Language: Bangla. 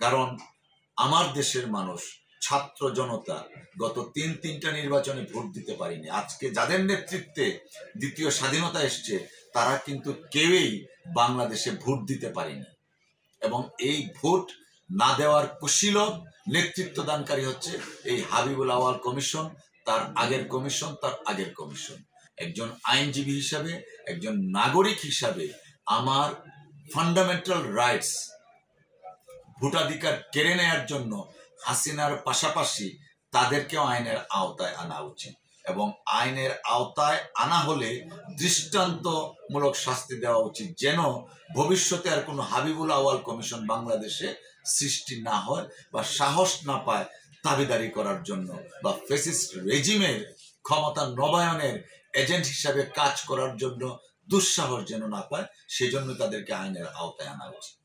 কারণ আমার দেশের মানুষ, ছাত্র জনতা গত তিনটা নির্বাচনে ভোট দিতে পারেনি। আজকে যাদের নেতৃত্বে দ্বিতীয় স্বাধীনতা এসছে তারা কিন্তু কেউই বাংলাদেশে ভোট দিতে পারেনি, এবং এই ভোট না দেওয়ার কুশীলব নেতৃত্ব দানকারী হচ্ছে এই হাবিবুল আউয়াল কমিশন, তার আগের কমিশন, তার আগের কমিশন। একজন আইনজীবী হিসাবে, একজন নাগরিক হিসাবে আমার ফান্ডামেন্টাল রাইটস, ভোটাধিকার কেড়ে নেওয়ার জন্য হাসিনার পাশাপাশি তাদেরকেও আইনের আওতায় আনা উচিত, এবং আইনের আওতায় আনা হলে দৃষ্টান্তমূলক শাস্তি দেওয়া উচিত, যেন ভবিষ্যতে আর কোনো হাবিবুল আউয়াল কমিশন বাংলাদেশে সৃষ্টি না হয় বা সাহস না পায় দাবিদারি করার জন্য, বা ফ্যাসিস্ট রেজিমের ক্ষমতা নবায়নের এজেন্ট হিসাবে কাজ করার জন্য দুঃসাহস যেন না পায়, সেজন্য তাদেরকে আইনের আওতায় আনা উচিত।